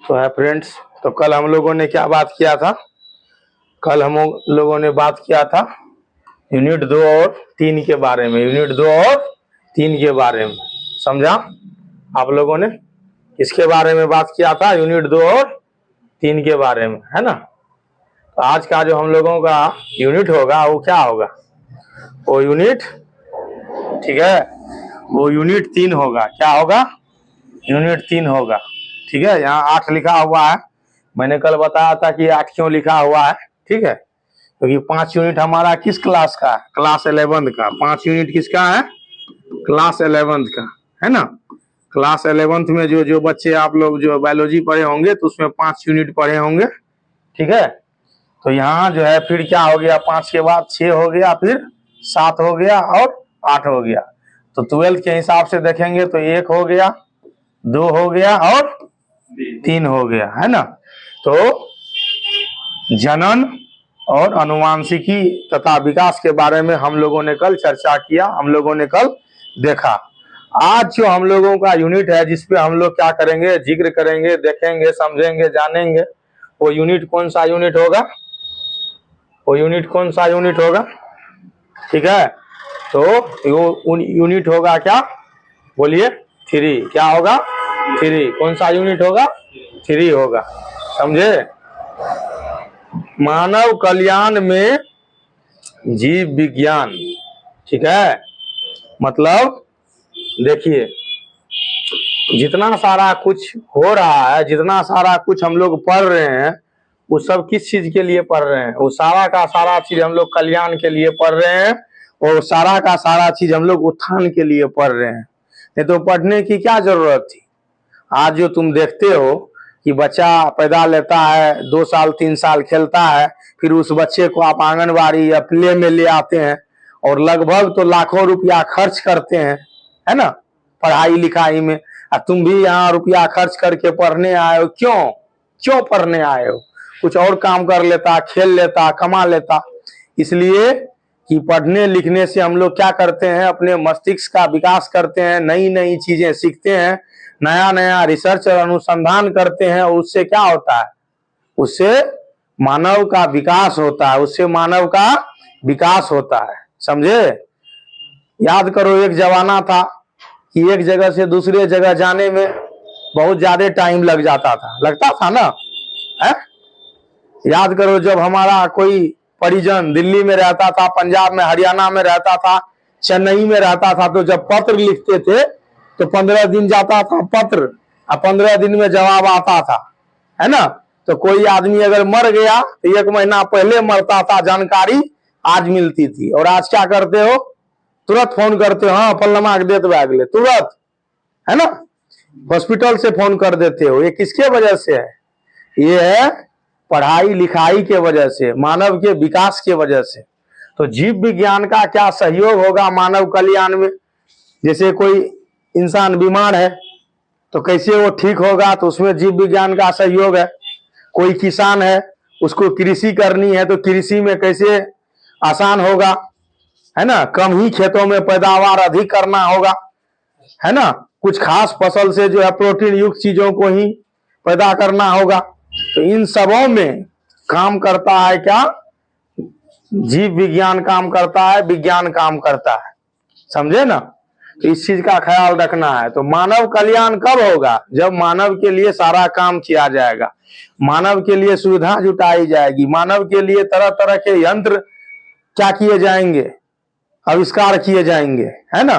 तो है फ्रेंड्स, तो कल हम लोगों ने क्या बात किया था? कल हम लोगों ने बात किया था यूनिट 2 और 3 के बारे में। यूनिट 2 और 3 के बारे में समझा आप लोगों ने? किसके बारे में बात किया था? यूनिट 2 और 3 के बारे में, है ना? तो आज का जो हम लोगों का यूनिट होगा वो क्या होगा? वो यूनिट, ठीक है, वो यूनिट 3 होगा। क्या होगा? यूनिट 3 होगा। ठीक है, यहाँ 8 लिखा हुआ है। मैंने कल बताया था कि 8 क्यों लिखा हुआ है, ठीक है, क्योंकि 5 यूनिट हमारा किस क्लास का है? क्लास 11th का। 5 यूनिट किसका है? क्लास 11th का, है ना? क्लास 11th में जो जो बच्चे आप लोग जो बायोलॉजी पढ़े होंगे तो उसमें 5 यूनिट पढ़े होंगे, ठीक है। तो यहाँ जो है फिर क्या हो गया? 5 के बाद 6 हो गया, फिर 7 हो गया और 8 हो गया। तो 12 के हिसाब से देखेंगे तो 1 हो गया, 2 हो गया और 3 हो गया, है ना? तो जनन और अनुवांशिकी तथा विकास के बारे में हम लोगों ने कल चर्चा किया, हम लोगों ने कल देखा। आज जो हम लोगों का यूनिट है जिसपे हम लोग क्या करेंगे? जिक्र करेंगे, देखेंगे, समझेंगे, जानेंगे। वो यूनिट कौन सा यूनिट होगा? वो यूनिट कौन सा यूनिट होगा? ठीक है, तो वो यूनिट होगा क्या? बोलिए। 3। क्या होगा? 3। कौन सा यूनिट होगा? 3 होगा। समझे? मानव कल्याण में जीव विज्ञान, ठीक है। मतलब देखिए, जितना सारा कुछ हो रहा है, जितना सारा कुछ हम लोग पढ़ रहे हैं, वो सब किस चीज के लिए पढ़ रहे हैं? वो सारा का सारा चीज हम लोग कल्याण के लिए पढ़ रहे हैं, और सारा का सारा चीज हम लोग उत्थान के लिए पढ़ रहे हैं। नहीं तो पढ़ने की क्या जरूरत थी? आज जो तुम देखते हो कि बच्चा पैदा लेता है, 2 साल 3 साल खेलता है, फिर उस बच्चे को आप आंगनबाड़ी या प्ले में ले आते हैं और लगभग तो लाखों रुपया खर्च करते हैं, है ना, पढ़ाई लिखाई में। और तुम भी यहाँ रुपया खर्च करके पढ़ने आए हो। क्यों? क्यों पढ़ने आए हो? कुछ और काम कर लेता, खेल लेता, कमा लेता। इसलिए कि पढ़ने लिखने से हम लोग क्या करते हैं? अपने मस्तिष्क का विकास करते हैं, नई नई चीजें सीखते हैं, नया नया रिसर्च और अनुसंधान करते हैं। और उससे क्या होता है? उससे मानव का विकास होता है, उससे मानव का विकास होता है। समझे? याद करो, एक जमाना था कि एक जगह से दूसरे जगह जाने में बहुत ज्यादा टाइम लग जाता था, लगता था ना, है? याद करो, जब हमारा कोई परिजन दिल्ली में रहता था, पंजाब में, हरियाणा में रहता था, चेन्नई में रहता था, तो जब पत्र लिखते थे तो 15 दिन जाता था पत्र, और 15 दिन में जवाब आता था, है ना? तो कोई आदमी अगर मर गया तो 1 महीना पहले मरता था, जानकारी आज मिलती थी। और आज क्या करते हो? तुरंत फोन करते हो, हाँ फलनमा के डेट बा गए, तुरंत, है ना? हॉस्पिटल से फोन कर देते हो। ये किसके वजह से है? ये है पढ़ाई लिखाई के वजह से, मानव के विकास के वजह से। तो जीव विज्ञान का क्या सहयोग होगा मानव कल्याण में? जैसे कोई इंसान बीमार है तो कैसे वो ठीक होगा? तो उसमें जीव विज्ञान का सहयोग है। कोई किसान है, उसको कृषि करनी है, तो कृषि में कैसे आसान होगा, है ना? कम ही खेतों में पैदावार अधिक करना होगा, है ना? कुछ खास फसल से जो है प्रोटीन युक्त चीजों को ही पैदा करना होगा। तो इन सबों में काम करता है क्या? जीव विज्ञान काम करता है, विज्ञान काम करता है। समझे ना? तो इस चीज का ख्याल रखना है। तो मानव कल्याण कब होगा? जब मानव के लिए सारा काम किया जाएगा, मानव के लिए सुविधा जुटाई जाएगी, मानव के लिए तरह तरह के यंत्र क्या किए जाएंगे? आविष्कार किए जाएंगे, है ना?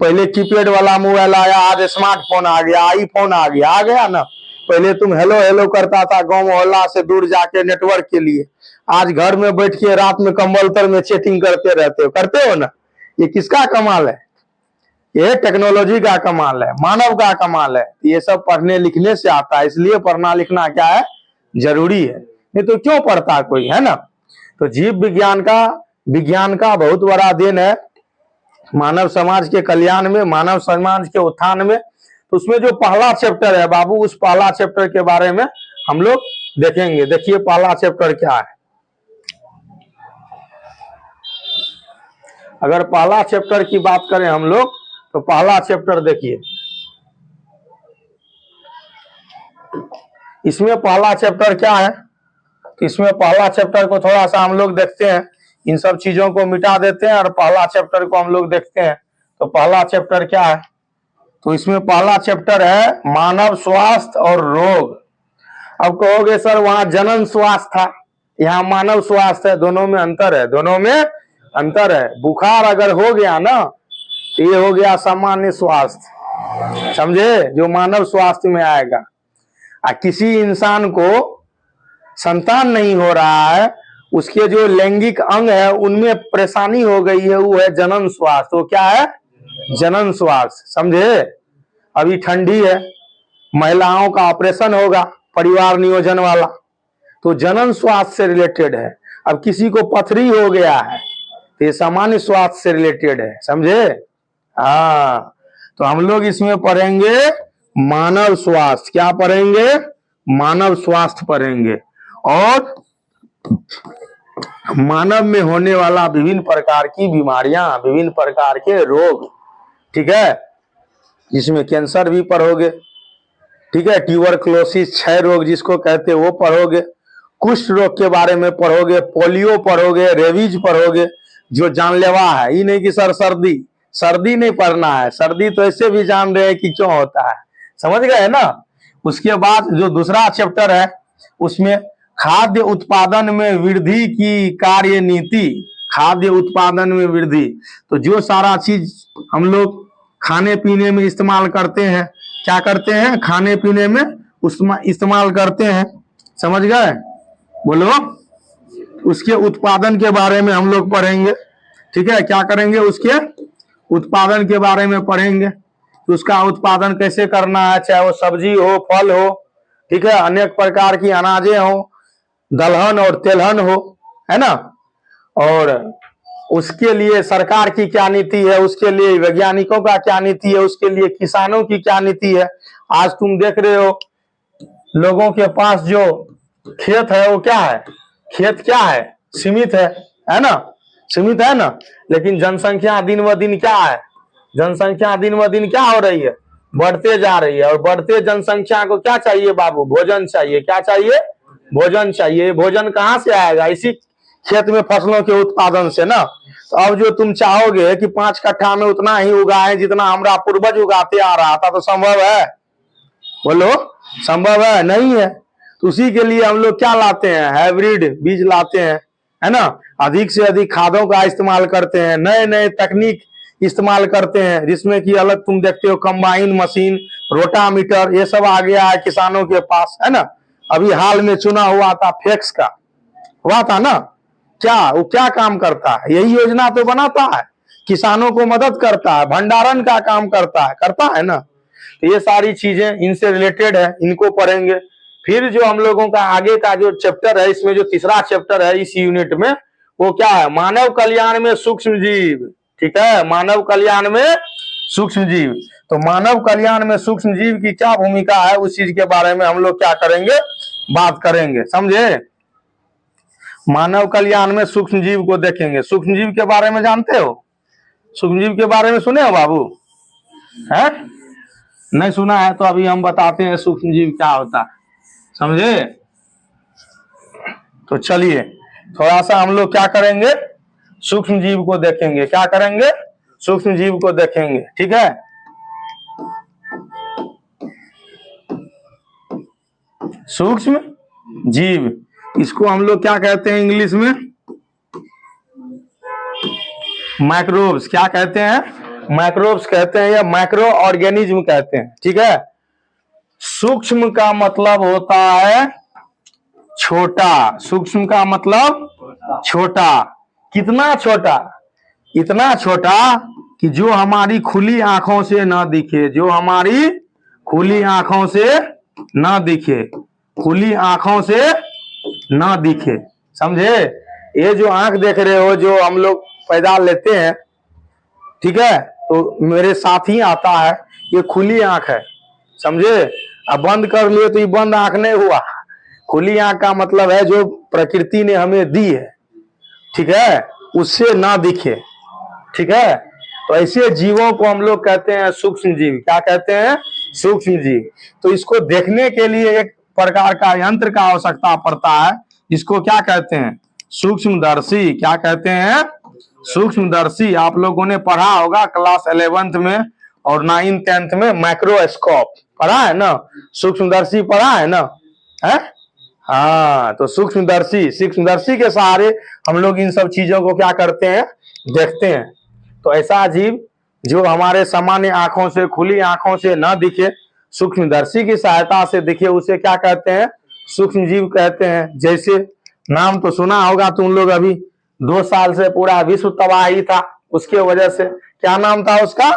पहले कीपैड वाला मोबाइल आया, आज स्मार्टफोन आ गया, आईफोन आ गया ना। पहले तुम हेलो हेलो करता था गांव मोहल्ला से दूर जाके नेटवर्क के लिए, आज घर में बैठ के रात में कंबल तर में चैटिंग करते हो ना। ये किसका कमाल है? ये टेक्नोलॉजी का कमाल है, मानव का कमाल है। ये सब पढ़ने लिखने से आता है, इसलिए पढ़ना लिखना क्या है? जरूरी है। नहीं तो क्यों पढ़ता कोई, है ना? तो जीव विज्ञान का बहुत बड़ा देन है मानव समाज के कल्याण में, मानव समाज के उत्थान में। तो उसमें जो पहला चैप्टर है बाबू, उस पहला चैप्टर के बारे में हम लोग देखेंगे। देखिए पहला चैप्टर क्या है। अगर पहला चैप्टर की बात करें हम लोग, तो पहला चैप्टर देखिए, इसमें पहला चैप्टर क्या है, इसमें पहला चैप्टर को थोड़ा सा हम लोग देखते हैं, इन सब चीजों को मिटा देते हैं और पहला चैप्टर को हम लोग देखते हैं। तो पहला चैप्टर क्या है, तो इसमें पहला चैप्टर है मानव स्वास्थ्य और रोग। अब कहोगे सर वहां जनन स्वास्थ्य था, यहाँ मानव स्वास्थ्य है, दोनों में अंतर है, दोनों में अंतर है। बुखार अगर हो गया ना तो ये हो गया सामान्य स्वास्थ्य, समझे, जो मानव स्वास्थ्य में आएगा। किसी इंसान को संतान नहीं हो रहा है, उसके जो लैंगिक अंग है उनमें परेशानी हो गई है, वो है जनन स्वास्थ्य। वो क्या है, जनन स्वास्थ्य, समझे। अभी ठंडी है, महिलाओं का ऑपरेशन होगा परिवार नियोजन वाला, तो जनन स्वास्थ्य से रिलेटेड है। अब किसी को पथरी हो गया है तो ये सामान्य स्वास्थ्य से रिलेटेड है, समझे। हाँ, तो हम लोग इसमें पढ़ेंगे मानव स्वास्थ्य। क्या पढ़ेंगे, मानव स्वास्थ्य पढ़ेंगे, और मानव में होने वाला विभिन्न प्रकार की बीमारियां, विभिन्न प्रकार के रोग, ठीक है, जिसमें कैंसर भी पढ़ोगे, ठीक है, ट्यूबरक्लोसिस, क्षय रोग जिसको कहते हैं वो पढ़ोगे, कुष्ठ रोग के बारे में पढ़ोगे, पोलियो पढ़ोगे, रेबीज पढ़ोगे जो जानलेवा है। ये नहीं कि सर सर्दी नहीं पढ़ना है, सर्दी तो ऐसे भी जान रहे हैं कि क्यों होता है, समझ गए ना। उसके बाद जो दूसरा चैप्टर है उसमें खाद्य उत्पादन में वृद्धि की कार्य नीति, खाद्य उत्पादन में वृद्धि, तो जो सारा चीज हम लोग खाने पीने में इस्तेमाल करते हैं, क्या करते हैं, खाने पीने में इस्तेमाल करते हैं, समझ गए, बोलो। उसके उत्पादन के बारे में हम लोग पढ़ेंगे, ठीक है, क्या करेंगे, उसके उत्पादन के बारे में पढ़ेंगे, तो उसका उत्पादन कैसे करना है, चाहे वो सब्जी हो, फल हो, ठीक है, अनेक प्रकार की अनाजें हो, दलहन और तेलहन हो, है ना। और उसके लिए सरकार की क्या नीति है, उसके लिए वैज्ञानिकों का क्या नीति है, उसके लिए किसानों की क्या नीति है। आज तुम देख रहे हो लोगों के पास जो खेत है वो क्या है, खेत क्या है, सीमित है ना, सीमित है ना। लेकिन जनसंख्या दिन ब दिन क्या है, जनसंख्या दिन ब दिन क्या हो रही है, बढ़ते जा रही है। और बढ़ते जनसंख्या को क्या चाहिए बाबू, भोजन चाहिए। क्या चाहिए, भोजन चाहिए। भोजन कहाँ से आएगा, इसी खेत में फसलों के उत्पादन से ना। तो अब जो तुम चाहोगे कि 5 कट्ठा में उतना ही उगाए जितना हमारा पूर्वज उगाते आ रहा था, तो संभव है, बोलो, संभव है, नहीं है। तो उसी के लिए हम लोग क्या लाते हैं, हाइब्रिड बीज लाते हैं, है ना, अधिक से अधिक खादों का इस्तेमाल करते हैं, नए नए तकनीक इस्तेमाल करते हैं, जिसमें कि अलग तुम देखते हो कंबाइन मशीन, रोटामीटर, ये सब आ गया है किसानों के पास, है ना। अभी हाल में चुना हुआ था फैक्स का, हुआ था ना, क्या वो क्या काम करता है, यही योजना तो बनाता है, किसानों को मदद करता है, भंडारण का काम करता है ना। तो ये सारी चीजें इनसे रिलेटेड है, इनको पढ़ेंगे। फिर जो हम लोगों का आगे का जो चैप्टर है, इसमें जो तीसरा चैप्टर है इस यूनिट में, वो क्या है, मानव कल्याण में सूक्ष्म जीव, ठीक है, मानव कल्याण में सूक्ष्म जीव। तो मानव कल्याण में सूक्ष्म जीव की क्या भूमिका है, उस चीज के बारे में हम लोग क्या करेंगे, बात करेंगे, समझे। मानव कल्याण में सूक्ष्म जीव को देखेंगे। सूक्ष्म जीव के बारे में जानते हो, सूक्ष्म जीव के बारे में सुने हो बाबू, है नहीं सुना है तो अभी हम बताते हैं सूक्ष्म जीव क्या होता है, समझे। तो चलिए थोड़ा सा हम लोग क्या करेंगे, सूक्ष्म जीव को देखेंगे। क्या करेंगे, सूक्ष्म जीव को देखेंगे, ठीक है। सूक्ष्म जीव, इसको हम लोग क्या कहते हैं इंग्लिश में, माइक्रोब्स। क्या कहते हैं, माइक्रोब्स कहते हैं, या माइक्रो ऑर्गेनिज्म कहते हैं, ठीक है। सूक्ष्म का मतलब होता है छोटा, सूक्ष्म का मतलब छोटा। कितना छोटा, इतना छोटा कि जो हमारी खुली आंखों से ना दिखे, जो हमारी खुली आंखों से ना दिखे, खुली आंखों से ना दिखे, समझे। ये जो आंख देख रहे हो, जो हम लोग पैदा लेते हैं, ठीक है, तो मेरे साथ ही आता है, ये खुली आंख है, समझे। अब बंद कर लिए तो ये बंद आंख नहीं हुआ, खुली आंख का मतलब है जो प्रकृति ने हमें दी है, ठीक है, उससे ना दिखे, ठीक है। तो ऐसे जीवों को हम लोग कहते हैं सूक्ष्म जीव। क्या कहते हैं, सूक्ष्म जीव। तो इसको देखने के लिए एक प्रकार का यंत्र का आवश्यकता पड़ता है, जिसको क्या कहते हैं? सूक्ष्मदर्शी। क्या कहते हैं? सूक्ष्मदर्शी। आप लोगों ने पढ़ा होगा क्लास 11th में और 9th 10th में माइक्रोस्कोप पढ़ा है ना, सूक्ष्मदर्शी पढ़ा है ना, है? हाँ, तो सूक्ष्मदर्शी के सहारे हम लोग इन सब चीजों को क्या करते हैं? देखते हैं। तो ऐसा जीव जो हमारे सामान्य आंखों से, खुली आंखों से न दिखे, सूक्ष्मदर्शी की सहायता से दिखे, उसे क्या कहते हैं? सूक्ष्म जीव कहते हैं। जैसे नाम तो सुना होगा तुम लोग, अभी 2 साल से पूरा विश्व तबाही था, उसके वजह से क्या नाम था उसका?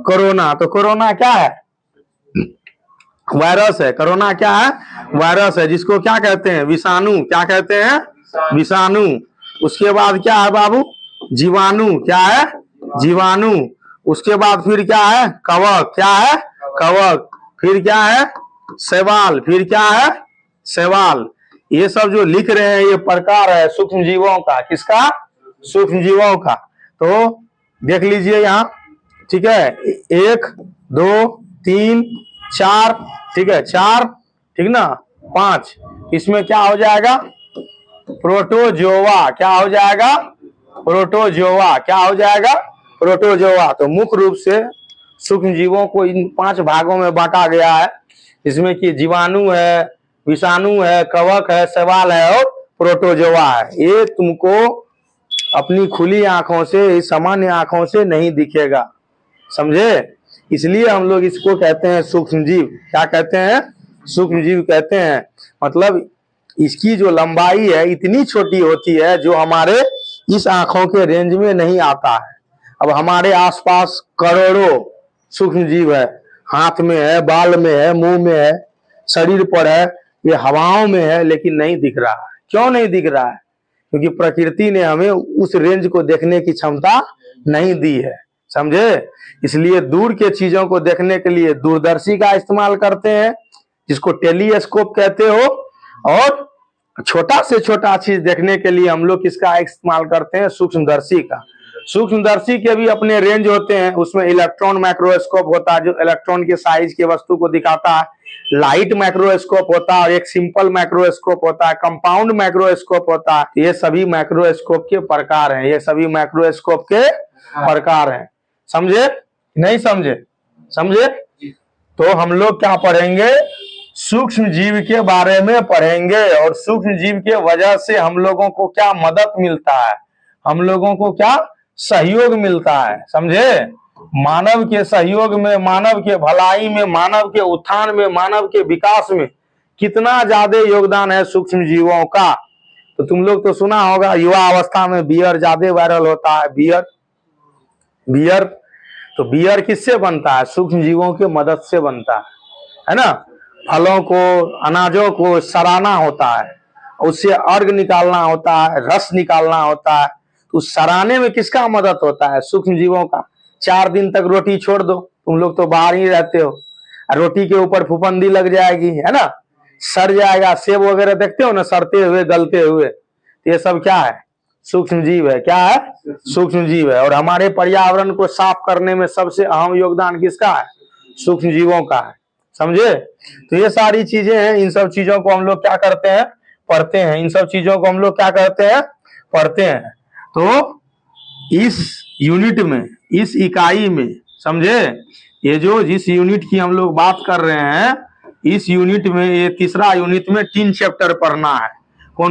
कोरोना। तो कोरोना क्या है? वायरस है। कोरोना क्या है? वायरस है, जिसको क्या कहते हैं? विषाणु। क्या कहते हैं? विषाणु। उसके बाद क्या है बाबू? जीवाणु। क्या है? जीवाणु। उसके बाद फिर क्या है? कवक। क्या है? कवक। फिर क्या है? शैवाल। फिर क्या है? शैवाल। ये सब जो लिख रहे हैं ये प्रकार है सूक्ष्म जीवों का। किसका? सूक्ष्म जीवों का। तो देख लीजिए यहाँ, ठीक है, 1 2 3 4, ठीक है, 4, ठीक ना, 5। इसमें क्या हो जाएगा? प्रोटोजोआ। क्या हो जाएगा? प्रोटोजोआ। क्या हो जाएगा? प्रोटोजोआ। तो मुख्य रूप से सूक्ष्म जीवों को इन 5 भागों में बांटा गया है, इसमें कि जीवाणु है, विषाणु है, कवक है, शैवाल है और प्रोटोजोआ है। ये तुमको अपनी खुली आंखों से, सामान्य आंखों से नहीं दिखेगा, समझे? इसलिए हम लोग इसको कहते हैं सूक्ष्म जीव। क्या कहते हैं? सूक्ष्म जीव कहते हैं। मतलब इसकी जो लंबाई है इतनी छोटी होती है जो हमारे इस आंखों के रेंज में नहीं आता है। अब हमारे आसपास करोड़ों सूक्ष्म जीव है, हाथ में है, बाल में है, मुंह में है, शरीर पर है, ये हवाओं में है, लेकिन नहीं दिख रहा है। क्यों नहीं दिख रहा है? क्योंकि प्रकृति ने हमें उस रेंज को देखने की क्षमता नहीं दी है, समझे? इसलिए दूर के चीजों को देखने के लिए दूरदर्शी का इस्तेमाल करते हैं, जिसको टेलीस्कोप कहते हो, और छोटा से छोटा चीज देखने के लिए हम लोग किसका इस्तेमाल करते हैं? सूक्ष्मदर्शी का। सूक्ष्मदर्शी के भी अपने रेंज होते हैं, उसमें इलेक्ट्रॉन माइक्रोस्कोप होता है जो इलेक्ट्रॉन के साइज के वस्तु को दिखाता है, लाइट माइक्रोस्कोप होता है और एक सिंपल माइक्रोस्कोप होता है, कंपाउंड माइक्रोस्कोप होता है। ये सभी माइक्रोस्कोप के प्रकार हैं, ये सभी माइक्रोस्कोप के प्रकार हैं। समझे? नहीं समझे? समझे? तो हम लोग क्या पढ़ेंगे? सूक्ष्म जीव के बारे में पढ़ेंगे, और सूक्ष्म जीव के वजह से हम लोगों को क्या मदद मिलता है, हम लोगों को क्या सहयोग मिलता है, समझे? मानव के सहयोग में, मानव के भलाई में, मानव के उत्थान में, मानव के विकास में कितना ज्यादा योगदान है सूक्ष्म जीवों का। तो तुम लोग तो सुना होगा युवा अवस्था में बियर ज्यादा वायरल होता है। बियर तो बियर किससे बनता है? सूक्ष्म जीवों के मदद से बनता है ना? फलों को, अनाजों को सराना होता है, उससे अर्घ निकालना होता है, रस निकालना होता है। तो सराने में किसका मदद होता है? सूक्ष्म जीवों का। 4 दिन तक रोटी छोड़ दो, तुम लोग तो बाहर ही रहते हो, रोटी के ऊपर फुफंदी लग जाएगी, है ना, सड़ जाएगा। सेब वगैरह देखते हो ना, सड़ते हुए, गलते हुए, तो ये सब क्या है? सूक्ष्म जीव है। क्या है? सूक्ष्म जीव है। और हमारे पर्यावरण को साफ करने में सबसे अहम योगदान किसका है? सूक्ष्म जीवों का है, समझे? तो ये सारी चीजें हैं, इन सब चीजों को हम लोग क्या करते हैं? पढ़ते हैं। इन सब चीजों को हम लोग क्या करते हैं? पढ़ते हैं। तो इस यूनिट में, इस इकाई में, समझे, ये जो जिस यूनिट की हम लोग बात कर रहे हैं, इस यूनिट में, ये तीसरा यूनिट में 3 चैप्टर पढ़ना है।